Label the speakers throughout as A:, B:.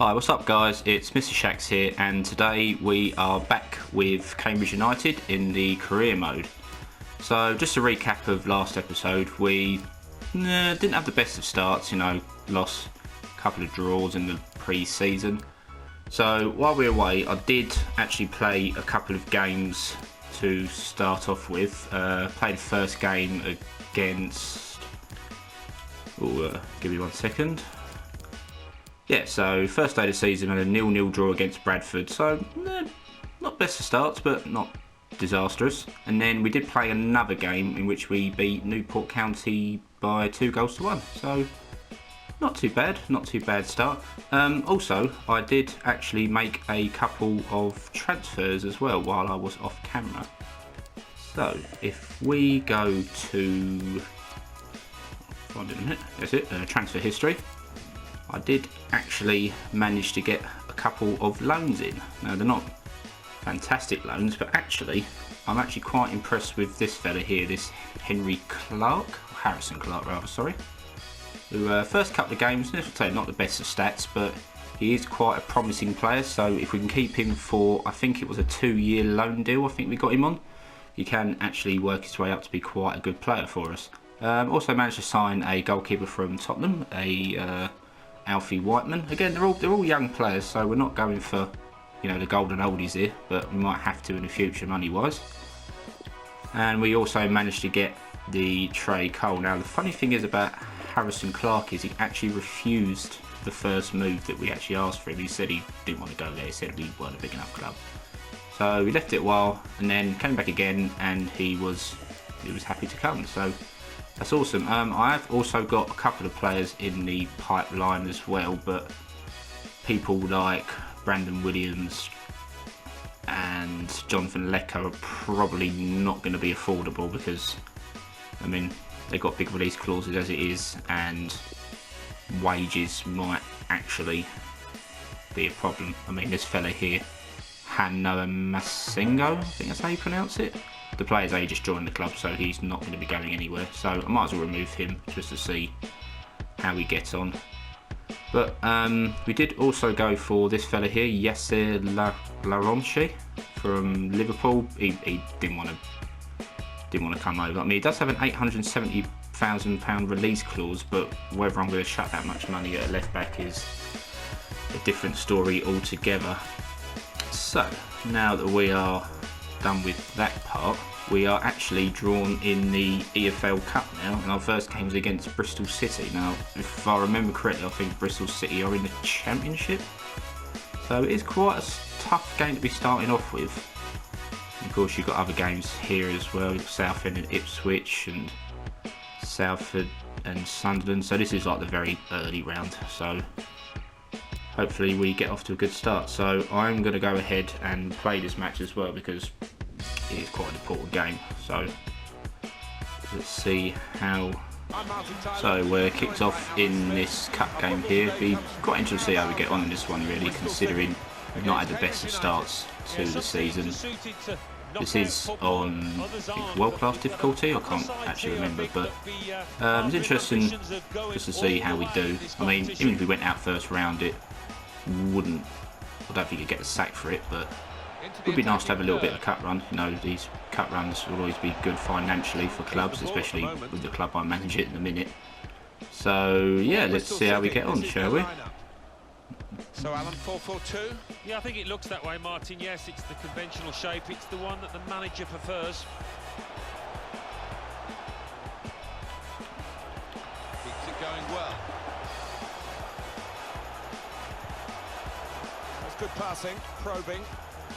A: Hi, what's up guys? It's Mr. SHAX here, and today we are back with Cambridge United in the career mode. So just a recap of last episode, we didn't have the best of starts, lost a couple of draws in the pre-season. So while we were away, I did actually play a couple of games to start off with. Played the first game against... give me 1 second. Yeah, so first day of the season and a 0-0 draw against Bradford, so not best of starts but not disastrous. And then we did play another game in which we beat Newport County by 2-1, so not too bad start. Also, I did actually make a couple of transfers as well while I was off camera. So if we go to, find it in a minute, that's it, transfer history. I did actually manage to get a couple of loans in. Now they're not fantastic loans, but actually I'm actually quite impressed with this fella here, this Harrison Clark rather, sorry. Who first couple of games, not the best of stats, but he is quite a promising player. So if we can keep him for, I think it was a 2-year loan deal, I think we got him on, he can actually work his way up to be quite a good player for us. Also managed to sign a goalkeeper from Tottenham, Alfie Whiteman. Again, they're all young players, so we're not going for, the golden oldies here, but we might have to in the future money-wise. And we also managed to get the Trey Cole. Now, the funny thing is about Harrison Clark is he actually refused the first move that we actually asked for him. He said he didn't want to go there. He said we weren't a big enough club. So we left it a while, and then came back again, and he was happy to come. So that's awesome. I have also got a couple of players in the pipeline as well, but people like Brandon Williams and Jonathan Lecker are probably not going to be affordable because, they've got big release clauses as it is, and wages might actually be a problem. This fella here, Hanno Masengo, I think that's how you pronounce it. The player's age just joined the club, so he's not going to be going anywhere. So I might as well remove him just to see how we get on. But we did also go for this fella here, Yasser Laronche from Liverpool. He didn't want to come over. He does have an £870,000 release clause, but whether I'm going to chuck that much money at a left back is a different story altogether. So now that we are done with that part, we are actually drawn in the EFL Cup now, and our first game is against Bristol City. Now, if I remember correctly, I think Bristol City are in the Championship, so it is quite a tough game to be starting off with. And of course, you've got other games here as well. You've got Southend and Ipswich, and Salford and Sunderland. So this is like the very early round. So hopefully we get off to a good start. So I'm going to go ahead and play this match as well because it is quite an important game. So let's see how. So we're kicked off in this cup game here. It'll be quite interesting to see how we get on in this one, really, considering we've not had the best of starts to the season. This is on world-class difficulty, I can't actually remember, but it's interesting just to see how we do. Even if we went out first round, I don't think you'd get the sack for it, but it would be nice to have a little bit of a cut run. These cut runs will always be good financially for clubs, especially with the club I manage it in a minute. So yeah, let's see how we get on, shall we?
B: So Alan, 4-4-2?
C: Yeah, I think it looks that way, Martin. Yes, it's the conventional shape. It's the one that the manager prefers.
B: Keeps it going well. That's good passing, probing.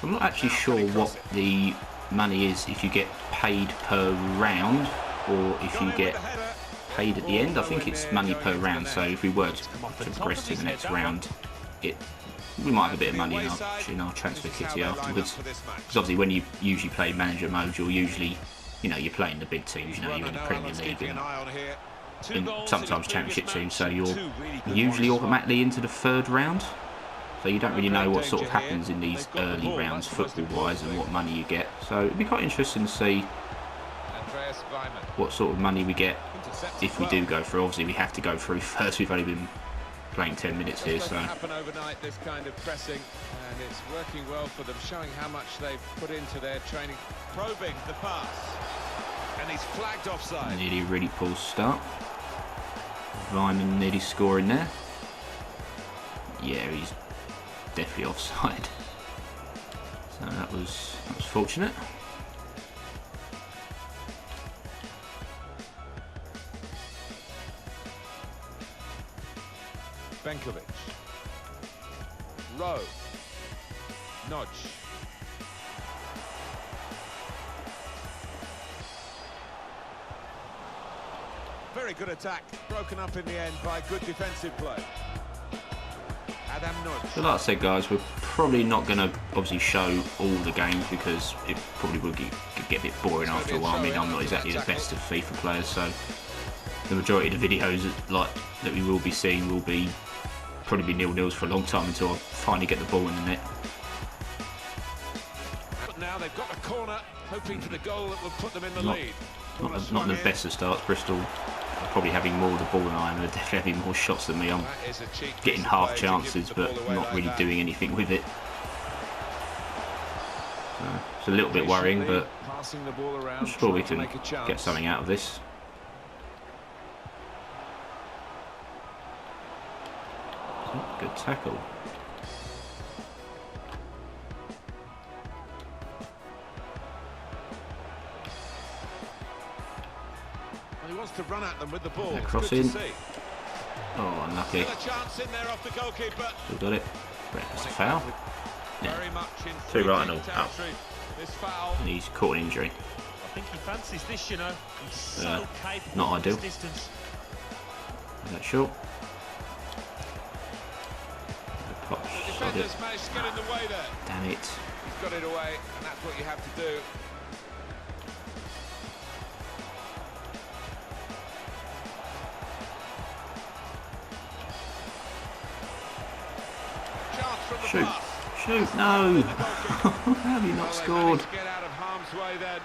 A: I'm not actually sure what the money is if you get paid per round or if you get paid at the end. I think it's money per round, so if we were to progress to the next round, we might have a bit of money in our transfer kitty afterwards. Because obviously when you usually play manager mode, you're usually, you're playing the big teams, you're in the Premier League and sometimes Championship teams, so you're usually automatically into the third round. So you don't really know what sort of happens in these early rounds football-wise and what money you get. So it'd be quite interesting to see what sort of money we get if we do go through. Obviously we have to go through first. We've only been playing 10 minutes here,
B: Doesn't
A: so
B: happen overnight, this kind of pressing, and it's working well for them, showing how much they've put into their training. Probing the pass, and he's flagged offside.
A: nearly a really poor start. Vyman nearly scoring there. Yeah, he's definitely offside. So that was fortunate.
B: Benkovic. Rowe. Nodge. Very good attack, broken up in the end by good defensive play. Adam Nodge.
A: So like I said, guys, we're probably not going to obviously show all the games because it probably will get a bit boring after a while. I mean, I'm not exactly the best of FIFA players, so the majority of the videos that we will be seeing will be probably be 0-0s for a long time until I finally get the ball in the net.
B: But now they've got the corner, hoping for the goal that will put them in the lead.
A: Not the best of starts. Bristol are probably having more of the ball than I am. They're definitely having more shots than me. I'm getting half chances, but not really doing anything with it. So it's a little bit worrying, but I'm sure we can get something out of this. Good tackle.
B: Well, he wants to run at them with the ball.
A: They're crossing. Oh, unlucky.
B: Still a chance in there off the goalkeeper.
A: Still got it. That's a foul.
B: Very much in
A: Two right and all.
B: out. This foul.
A: And he's caught an injury.
C: I think he fancies this, you know. He's so capable.
A: Not ideal.
C: Distance.
A: Is that short?
B: The defenders managed to get in the way there.
A: Damn it.
B: He's got it away, and that's what you have to do. Chance from the
A: Shoot.
B: pass.
A: Shoot, no! How have you not scored?
B: To get out of harm's way then,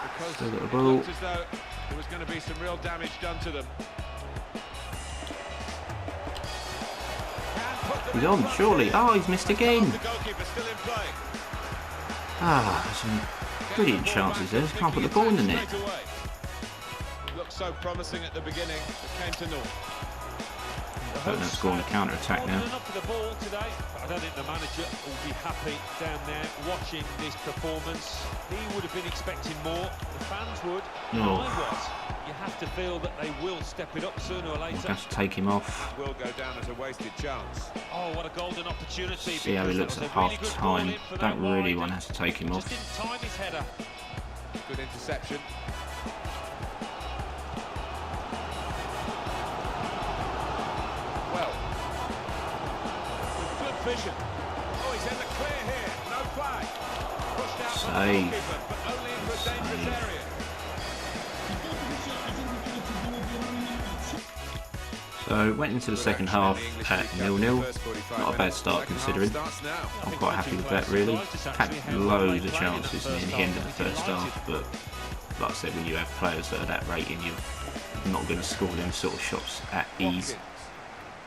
B: because
A: Still got the
B: it
A: ball.
B: looked as though there was going to be some real damage done to them.
A: He's on, surely. Oh, he's missed again.
B: The goalkeeper still in play.
A: Ah, some brilliant chances there. Just can't put the ball in the net.
B: Looked so promising at the beginning, but came to naught.
A: Hoping that's scoring a counter-attack now.
C: Up for the ball today. I don't think the manager will be happy down there watching this performance. He would have been expecting more. The fans would.
A: No.
C: I was. You have to feel that they will step it up sooner or later.
A: We'll have to take him off.
B: Will go down as a wasted chance.
C: Oh, what a golden opportunity.
A: See how he looks at half time. Don't really want to have to take him off.
C: Just didn't time his header.
B: Good interception. Well, with good vision. Oh, he's in the clear here. No flag. Pushed out from the goalkeeper, but only into a dangerous area.
A: So went into the second half at 0-0. Not a bad start considering. I'm quite happy with that really. Had loads of chances near the end of the first half, but like I said, when you have players that are that rating, you're not going to score them sort of shots at ease.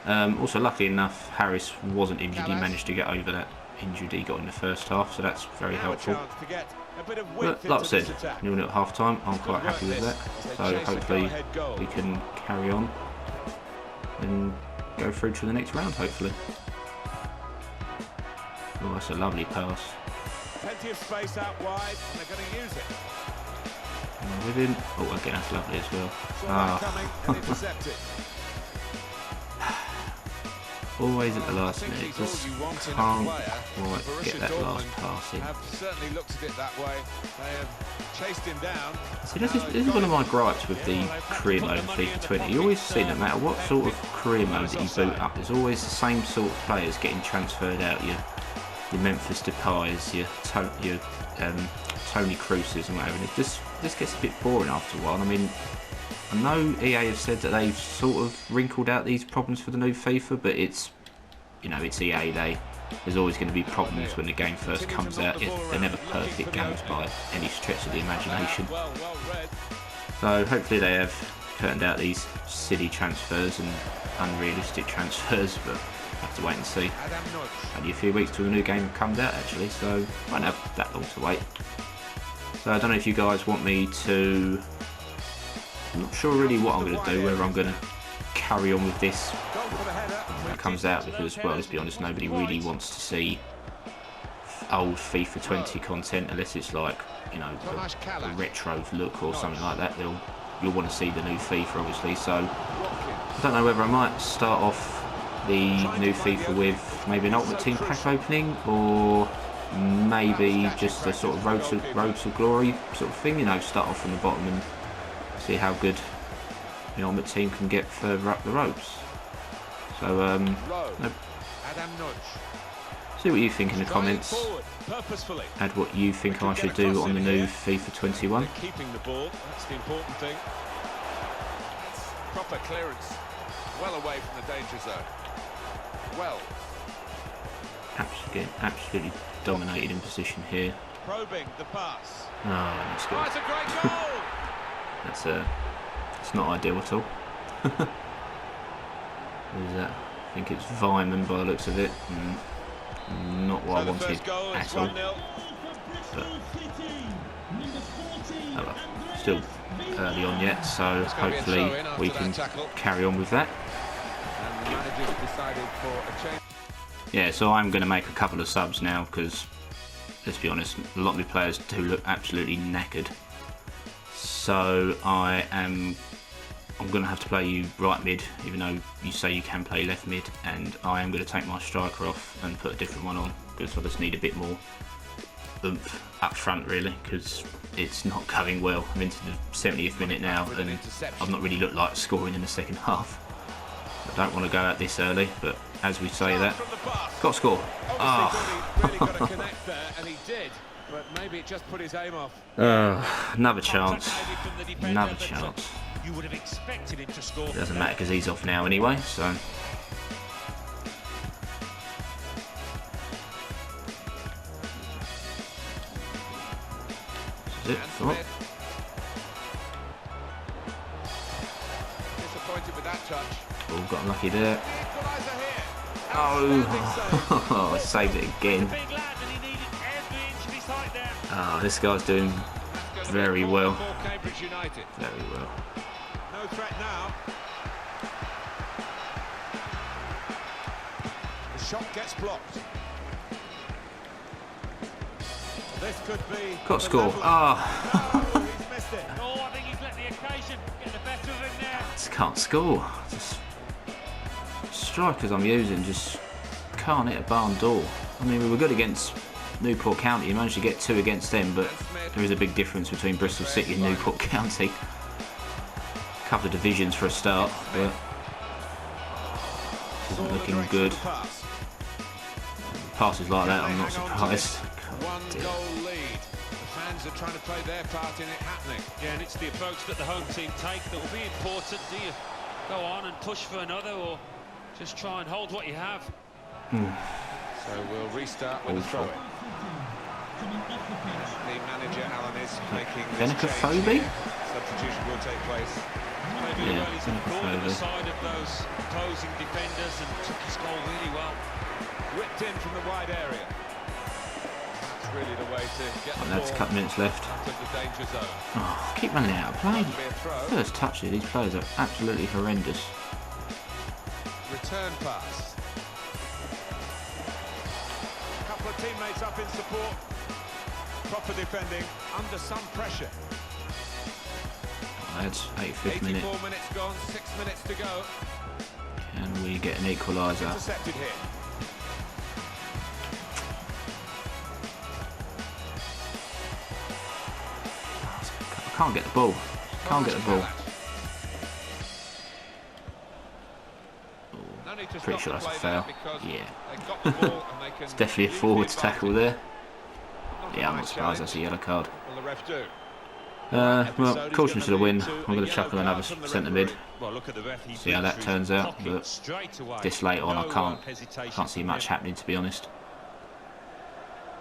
A: Also, luckily enough, Harris wasn't injured. He managed to get over that injury he got in the first half, so that's very helpful. But like I said, 0-0 at half time. I'm quite happy with that. So hopefully we can carry on and go through to the next round, hopefully. Oh, that's a lovely pass.
B: Plenty of space out wide, and they're going to use it.
A: With him. Oh, again, that's lovely as well.
B: Coming and intercepted.
A: Always at the last minute, just can't quite get that last pass in.
B: Have certainly looked at it that way. They have chased him down.
A: See, this is one of my gripes with the career mode in FIFA 20. You always see, no matter what sort of career mode that you boot up, there's always the same sort of players getting transferred out. Your Memphis Depay's, your Tony Kroos's and whatever. And it just gets a bit boring after a while. I mean, I know EA have said that they've sort of wrinkled out these problems for the new FIFA, but it's, you know, it's EA. There's always going to be problems when the game first comes out. They're never perfect games by any stretch of the imagination. So hopefully they have curtained out these silly transfers and unrealistic transfers, but I have to wait and see. Only a few weeks till the new game comes out actually, so won't have that long to wait. So I don't know if you guys want me to... I'm not sure really what I'm going to do, whether I'm going to carry on with this when it comes out, because, well, let's be honest, nobody really wants to see old FIFA 20 content unless it's like, you know, a retro look or something like that. You'll want to see the new FIFA, obviously. So I don't know whether I might start off the new FIFA with maybe an Ultimate Team pack opening, or maybe just a sort of road to glory sort of thing. You know, start off from the bottom and see how good the Ultimate Team can get further up the ropes. So see what you think in the comments. Add what you think I should do on the new FIFA 21.
B: Keeping the ball, that's the important thing. Proper clearance, well away from the danger zone. Well,
A: absolutely dominated in position here.
B: Probing the pass.
A: Oh, that's good.
B: Oh, it's a great goal.
A: It's not ideal at all. Who's that? I think it's Vyman by the looks of it. Not what I wanted at all. But, oh well, still early on yet, so hopefully we can carry on with that.
B: And the manager's decided for a change.
A: Yeah, so I'm going to make a couple of subs now because, let's be honest, a lot of my players do look absolutely knackered. So I'm going to have to play you right mid, even though you say you can play left mid, and I am going to take my striker off and put a different one on, because I just need a bit more oomph up front really, because it's not going well. I'm into the 70th minute now and I've not really looked like scoring in the second half. I don't want to go out this early, but as we say that, got to score.
B: Really got to connect there, and he did, but maybe it just put his aim off.
A: Another chance. Another chance.
C: You would have expected him to score.
A: It doesn't matter because he's off now anyway, so. This is it.
B: Disappointed with that touch.
A: Oh, got unlucky there. Oh, I saved it again. Oh, this guy's doing very well.
B: Cambridge Utd.
A: Very well.
B: No threat now. The shot gets blocked. This could be.
A: Got to score.
B: Oh, he's missed it.
C: Oh, I think he's let the occasion get the better of him there.
A: Just can't score. Just strikers I'm using just can't hit a barn door. I mean, we were good against Newport County. You managed to get 2 against them, but there is a big difference between Bristol City and Newport County. A couple of divisions for a start, but isn't looking good. Passes like that, I'm not surprised.
B: One goal lead. The fans are trying to play their part in it happening.
C: Yeah, and it's the approach that the home team take that will be important. Do you go on and push for another, or just try and hold what you have?
B: So we'll restart with a throw-in. The manager, Alan, is making this change. Substitution will take place.
C: Maybe well, he's caught on the side of those opposing defenders and took his goal really well.
B: Whipped in from the wide area. That's really the way to get the
A: That's a couple minutes left.
B: out of the danger zone.
A: Oh, keep running out of play.
B: Be a throw.
A: First touch here, these players are absolutely horrendous.
B: Return pass. A couple of teammates up in support. Proper defending under some pressure.
A: That's 85th minute.
B: 84 minutes gone, 6 minutes to go.
A: Can we get an equaliser?
B: Intercepted here.
A: I can't get the ball. Can't get the ball.
B: No need to
A: Pretty
B: stop
A: sure
B: the
A: that's a
B: play there
A: foul.
B: because
A: Yeah.
B: they got the ball and they can
A: It's definitely a
B: use the
A: forwards
B: advantage.
A: tackle there.
B: Not
A: Yeah, I'm
B: a
A: not
B: nice
A: surprised that's a
B: challenge.
A: yellow card.
B: Will the ref do?
A: Well, caution to the win. I'm going to chuckle another centre mid.
C: Well, look at the ref.
A: See how that turns out. But this late on, I can't see much happening, to be honest.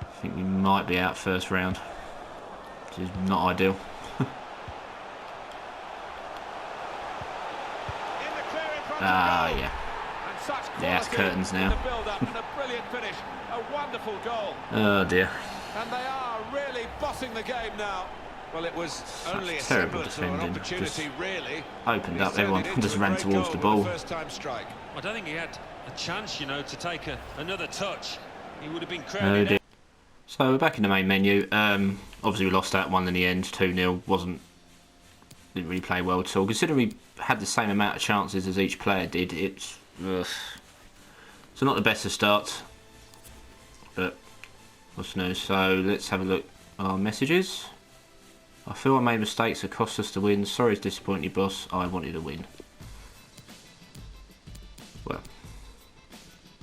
A: I think we might be out first round, which is not ideal. Ah, yeah.
B: And such
A: Yeah, it's curtains now.
B: in the build-up and a brilliant finish. A wonderful goal.
A: Oh dear.
B: And they are really bossing the game now. Well, it was only a
A: terrible
B: semblance of an
A: defending.
B: opportunity, really.
A: Opened up, everyone just ran towards the ball.
B: First-time strike.
C: I don't think he had a chance, you know, to take another touch. He would have been
A: Oh
C: crowded
A: dear.
C: out.
A: So we're back in the main menu. Obviously we lost that one in the end, 2-0. Didn't really play well at all. Considering we had the same amount of chances as each player did, it's so not the best of starts. But what's new? So let's have a look at our messages. I feel I made mistakes that cost us the win. Sorry to disappoint you, boss. I wanted a win. Well,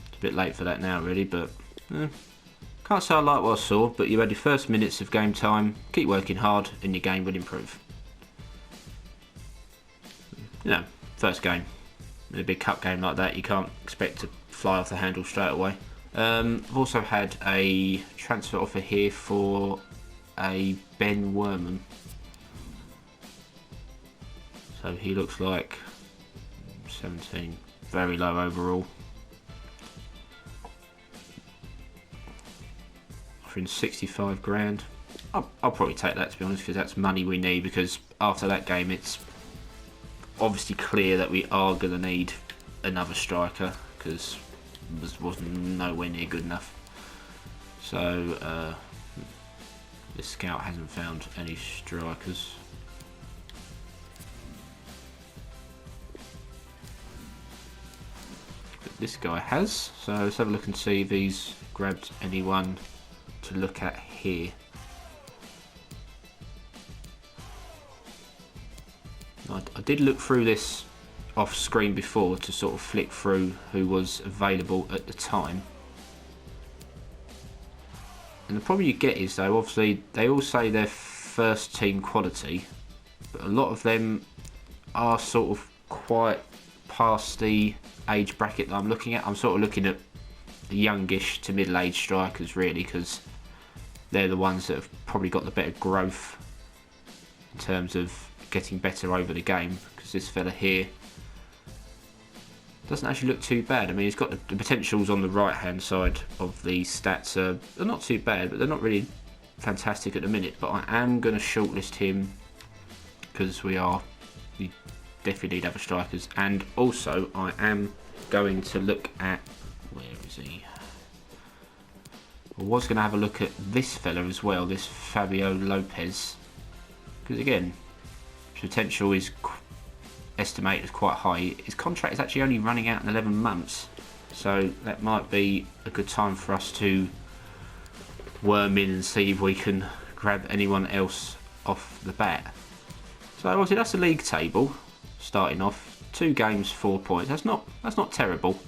A: it's a bit late for that now, really, but can't say I like what I saw, but you had your first minutes of game time. Keep working hard and your game will improve. You know, first game. In a big cup game like that, you can't expect to fly off the handle straight away. I've also had a transfer offer here for a Ben Werman. So he looks like 17, very low overall. Offering 65 grand. I'll probably take that, to be honest, because that's money we need, because after that game it's obviously clear that we are going to need another striker, because it was nowhere near good enough. So the scout hasn't found any strikers. But this guy has, so let's have a look and see if he's grabbed anyone to look at here. I did look through this off screen before to sort of flick through who was available at the time. And the problem you get is, though, obviously they all say they're first team quality, but a lot of them are sort of quite past the age bracket that I'm looking at. I'm sort of looking at the youngish to middle-aged strikers, really, because they're the ones that have probably got the better growth in terms of getting better over the game, because this fella here doesn't actually look too bad. I mean, he's got the potentials on the right hand side of the stats are not too bad, but they're not really fantastic at the minute. But I am going to shortlist him because we definitely need other strikers, and also I am going to look at, where is he? I was going to have a look at this fella as well, this Fabio Lopez, because again, potential is estimated as quite high. His contract is actually only running out in 11 months, so that might be a good time for us to worm in and see if we can grab anyone else off the bat. So obviously that's the league table starting off. 2 games, 4 points. That's not terrible.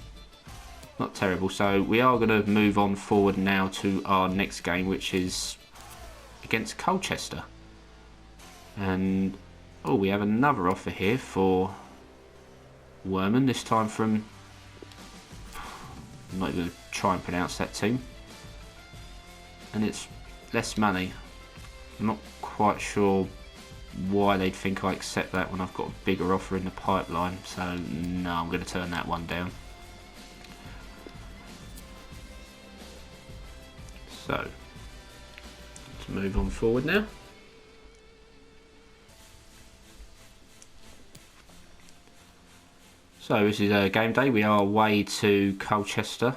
A: Not terrible. So we are going to move on forward now to our next game, which is against Colchester. And oh, we have another offer here for Werman, this time from, I'm not even going to try and pronounce that team. And it's less money. I'm not quite sure why they'd think I accept that when I've got a bigger offer in the pipeline. So no, I'm going to turn that one down. So let's move on forward now. So this is a game day. We are away to Colchester,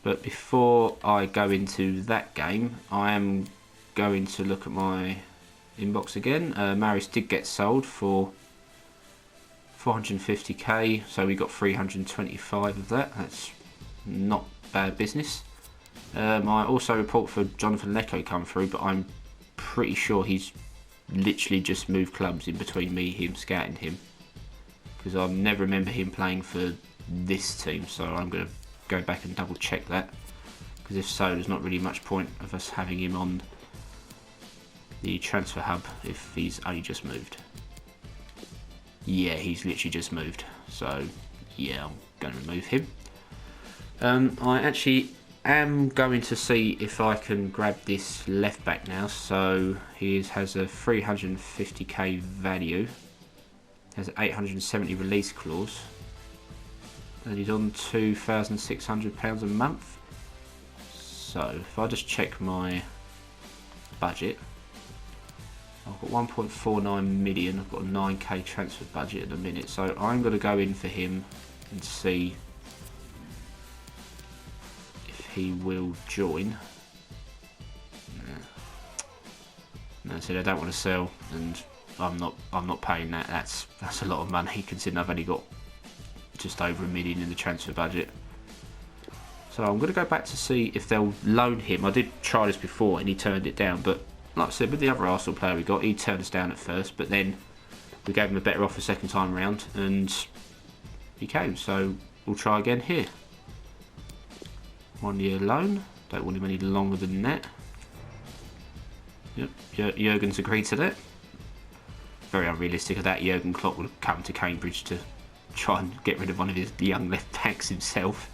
A: but before I go into that game, I am going to look at my inbox again. Maris did get sold for 450k, so we got 325 of that. That's not bad business. I also report for Jonathan Lecco come through, but I'm pretty sure he's literally just moved clubs in between me, him, scouting him, because I never remember him playing for this team, so I'm going to go back and double check that, because if so, there's not really much point of us having him on the transfer hub if he's only just moved. Yeah, he's literally just moved, so yeah, I'm going to remove him. I actually am going to see if I can grab this left back now. So he has a 350k value, has an 870 release clause. and he's on £2,600 a month. So if I just check my budget, I've got 1.49 million, I've got a 9k transfer budget at the minute, so I'm going to go in for him and see if he will join. No, I said I don't want to sell, and I'm not paying that. That's a lot of money considering I've only got just over £1 million in the transfer budget. So I'm going to go back to see if they'll loan him. I did try this before and he turned it down, but like I said, with the other Arsenal player we got, he turned us down at first, but then we gave him a better offer second time around and he came. So we'll try again here. 1 year loan. Don't want him any longer than that. Yep, Jurgen's agreed to that. Very unrealistic of that. Jurgen Klopp would have come to Cambridge to try and get rid of one of his young left backs himself.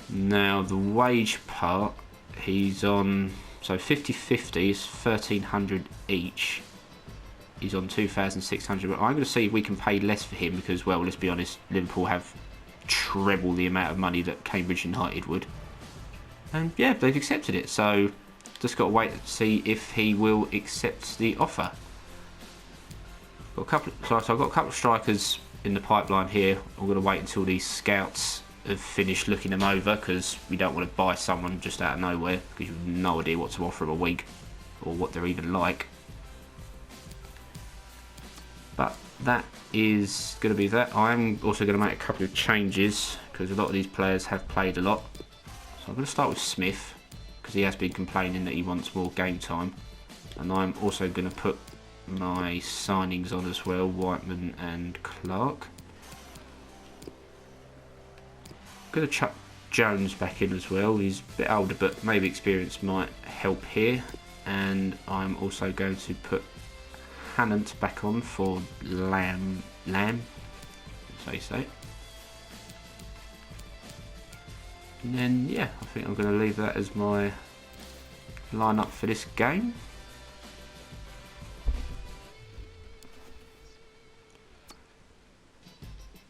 A: Now the wage part, he's on, so 50-50 is 1,300 each. He's on 2,600. But I'm going to see if we can pay less for him because, well, let's be honest, Liverpool have treble the amount of money that Cambridge United would. And yeah, they've accepted it. So just got to wait to see if he will accept the offer. Got a couple. So I've got a couple of strikers in the pipeline here. I'm going to wait until these scouts have finished looking them over because we don't want to buy someone just out of nowhere because you've no idea what to offer them a week or what they're even like. But that is going to be that. I'm also going to make a couple of changes because a lot of these players have played a lot. So I'm going to start with Smith because he has been complaining that he wants more game time. And I'm also going to put my signings on as well, Whiteman and Clark. I'm going to chuck Jones back in as well. He's a bit older, but maybe experience might help here. And I'm also going to put Hannant back on for Lamb, so you say. And then, yeah, I think I'm going to leave that as my lineup for this game.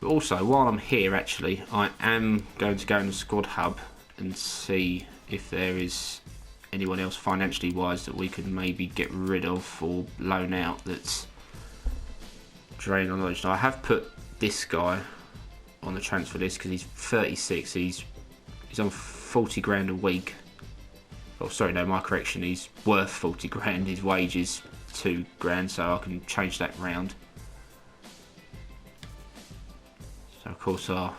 A: But also, while I'm here, actually, I am going to go in the squad hub and see if there is anyone else financially wise that we could maybe get rid of or loan out that's draining on knowledge. Now, I have put this guy on the transfer list because he's 36. He's on 40 grand a week. Oh, sorry, no, my correction. He's worth 40 grand. His wage is 2 grand, so I can change that round. So, of course, our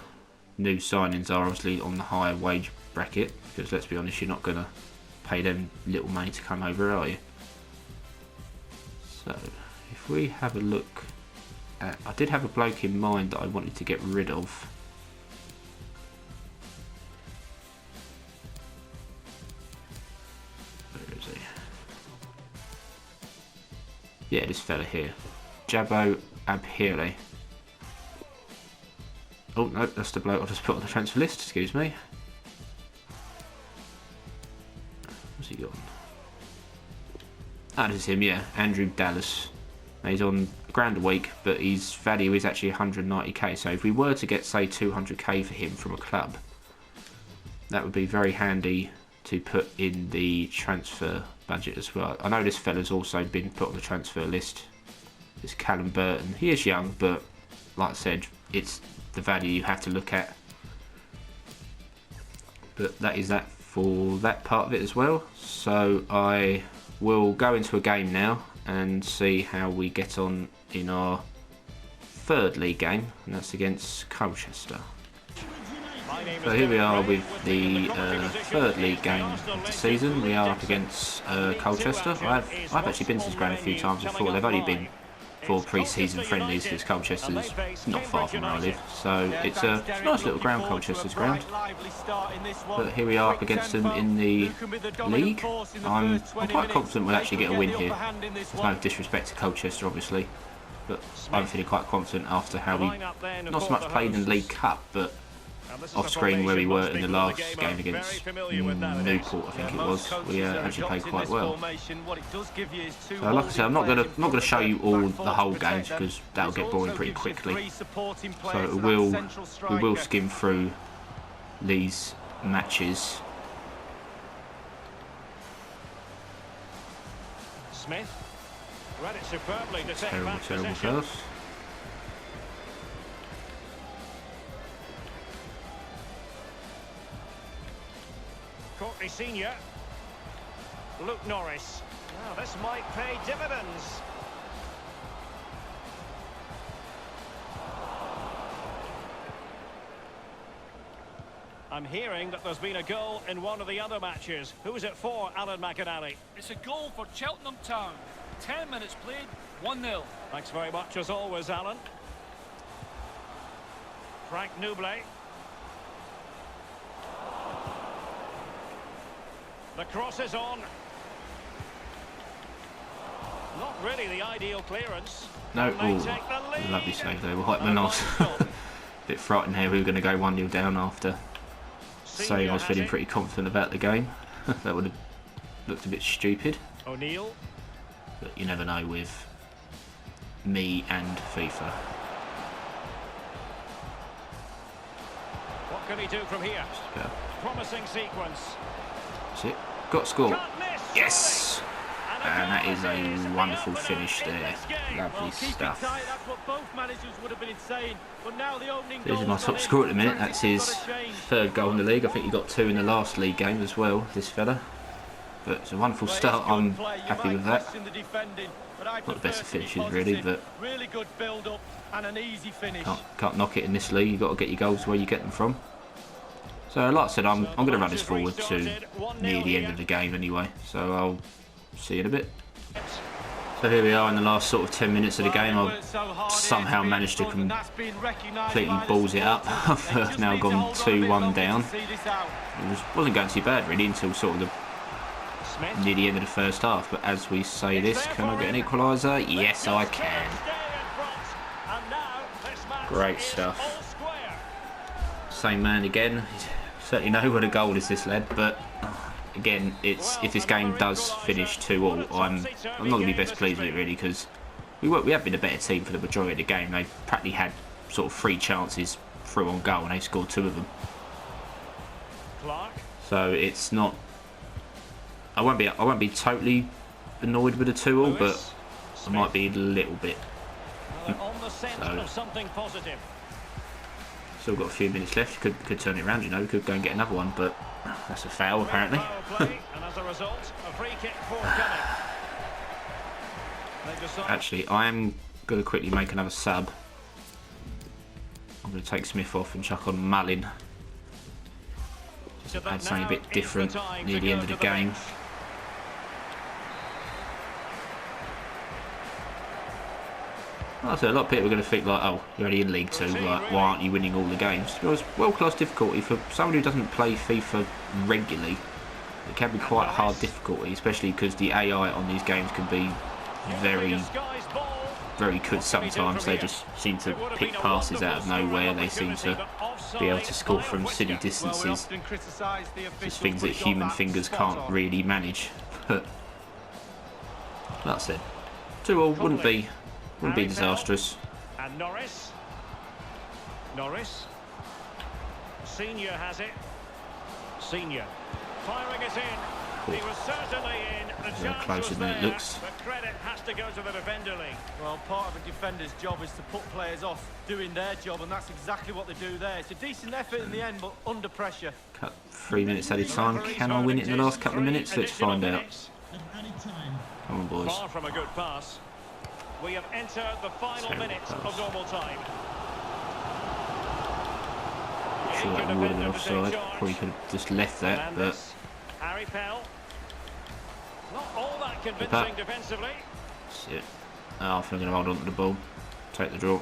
A: new signings are obviously on the higher wage bracket because, let's be honest, you're not going to pay them little money to come over, are you? So, if we have a look at, I did have a bloke in mind that I wanted to get rid of. Where is he? Yeah, this fella here, Jabo Abhiri. Oh no, that's the bloke I just put on the transfer list. Excuse me. What's he got? That is him, yeah, Andrew Dallas. He's on £1 a week, but his value is actually 190k. So if we were to get, say, 200k for him from a club, that would be very handy to put in the transfer budget as well. I know this fella's also been put on the transfer list. It's Callum Burton. He is young, but like I said, it's the value you have to look at. But that is that for that part of it as well. So I will go into a game now and see how we get on in our third league game, and that's against Colchester. So here we are with the third league game of the season. We are up against Colchester. I've actually been to this ground a few times before. They've only been for pre-season friendlies because Colchester's not far from where I live, so it's a nice little ground, Colchester's ground. But here we are up against them in the league. I'm quite confident we'll actually get a win here. There's no disrespect to Colchester, obviously, but I'm feeling quite confident after how we not so much played in the League Cup, but off screen where we were in the last game against Newport, I think it was. We actually played quite well. So like I said, I'm not gonna show you all the whole games because that'll get boring pretty quickly. So we will skim through these matches.
C: Smith read it superbly to take back
A: Terrible
C: possession.
A: pass.
C: Courtney Senior. Luke Norris. Now this might pay dividends. I'm hearing that there's been a goal in one of the other matches. Who is it for, Alan McInally?
D: It's a goal for Cheltenham Town. 10 minutes played, 1-0.
C: Thanks very much as always, Alan. Frank Nouble. The cross is on. Not really the ideal clearance.
A: No,
C: May take the lead.
A: lovely save there. Right when I was a bit frightened here, we were going to go 1-0 down after saying I was feeling pretty confident about the game. That would have looked a bit stupid.
C: O'Neill.
A: But you never know with me and FIFA.
C: What can he do from here? Promising sequence.
A: That's it. Got score.
C: Can't miss,
A: Yes! And that is a
C: surely.
A: wonderful finish there. Lovely stuff. This is my top scorer at the minute. That's his third goal in the league. I think he got 2 in the last league game as well, this fella. But it's a wonderful start. I'm happy with that. Not the best of finishes really, but can't knock it in this league. You've got to get your goals where you get them from. So like I said, I'm going to run this forward to near the end of the game anyway. So I'll see you in a bit. So here we are in the last sort of 10 minutes of the game. I've somehow managed to completely balls it up. I've now gone 2-1 down. It wasn't going too bad really until sort of near the end of the first half. But as we say this, can I get an equaliser? Yes, I can. Great stuff. Same man again. Certainly know what a goal is, this lad. But again, if this game does finish 2-2, I'm not going to be best pleased with it really, because we have been a better team for the majority of the game. They've practically had sort of 3 chances through on goal, and they scored 2 of them. So it's not. I won't be totally annoyed with a 2-2, but I might be a little bit. Still got a few minutes left. Could turn it around, you know. Could go and get another one, but that's a foul apparently. Actually, I am going to quickly make another sub. I'm going to take Smith off and chuck on Mullin. Just add something a bit different near the end of the game. Like I said, a lot of people are going to think like, oh, you're only in League 2, like, why aren't you winning all the games? Well, it's world-class difficulty. For someone who doesn't play FIFA regularly, it can be quite a hard difficulty, especially because the AI on these games can be very, very good sometimes. They just seem to pick passes out of nowhere. They seem to be able to score from silly distances. Just things that human fingers can't really manage. But like I said, 2-2 wouldn't be disastrous.
C: And Norris. Senior has it. Senior firing it in. He was certainly in. The chance
A: closer
C: was
A: than it
C: there,
A: looks.
C: but credit has to go to the defender league.
E: Well, part of a defender's job is to put players off doing their job, and that's exactly what they do there. It's a decent effort in the end, but under pressure.
A: Cut 3 minutes at a time. Can I win it in the last couple of minutes? Let's find out. Come on, boys.
C: Far from a good pass. We have entered the final minutes of normal time.
A: I feel like we would have been offside. Probably could have just left that, but
C: Harry Pell. Not all that convincing defensively.
A: that's it. Oh, I think I'm going to hold on to the ball. Take the draw.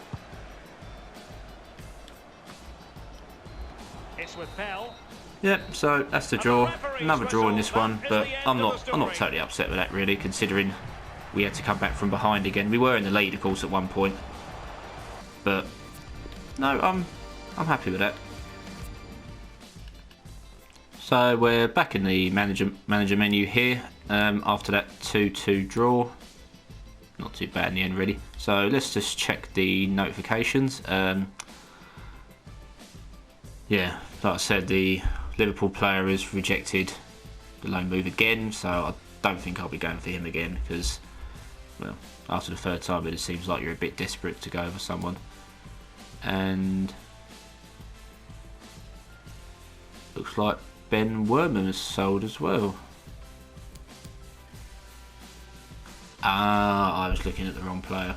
C: It's with Pell.
A: Yep, so that's the draw. Another draw in this one, but I'm not totally upset with that really, considering we had to come back from behind again. We were in the lead, of course, at one point, but no, I'm happy with that. So we're back in the manager menu here after that 2-2 draw. Not too bad in the end really. So let's just check the notifications. Yeah, like I said, the Liverpool player has rejected the loan move again, so I don't think I'll be going for him again because, well, after the third time it just seems like you're a bit desperate to go for someone. And looks like Ben Werman has sold as well. Ah, I was looking at the wrong player.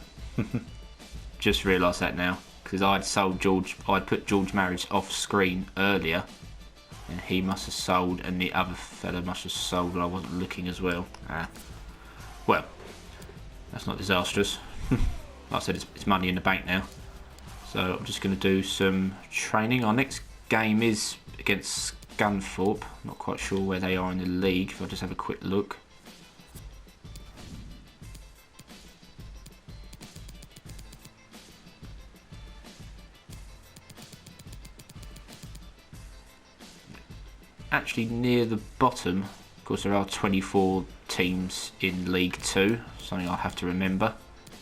A: Just realised that now, because I'd put George Marriage off screen earlier, and he must have sold, and the other fella must have sold when I wasn't looking as well. Well, that's not disastrous. Like I said, it's money in the bank now. So I'm just going to do some training. Our next game is against Scunthorpe. Not quite sure where they are in the league. If I just have a quick look. Actually near the bottom. Of course there are 24 teams in League 2, something I'll have to remember.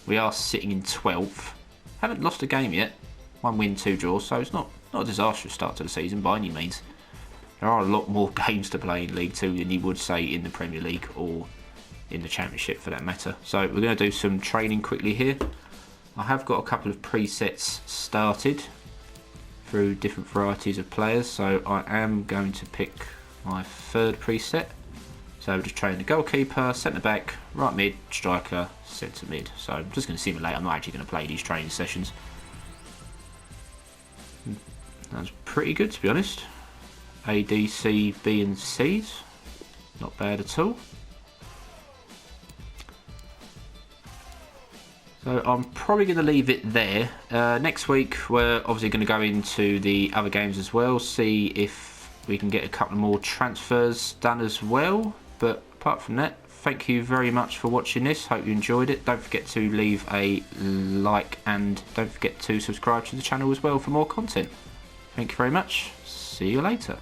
A: We are sitting in 12th. Haven't lost a game yet. 1 win, 2 draws, so it's not a disastrous start to the season by any means. There are a lot more games to play in League 2 than you would say in the Premier League or in the Championship for that matter. So we're going to do some training quickly here. I have got a couple of presets started through different varieties of players, so I am going to pick my third preset. So we're just training the goalkeeper, centre back, right mid, striker, centre mid. So I'm just going to simulate. I'm not actually going to play these training sessions. That's pretty good, to be honest. A, D, C, B and C's. Not bad at all. So I'm probably going to leave it there. Next week we're obviously going to go into the other games as well, see if we can get a couple more transfers done as well. But apart from that, thank you very much for watching this. Hope you enjoyed it. Don't forget to leave a like and don't forget to subscribe to the channel as well for more content. Thank you very much. See you later.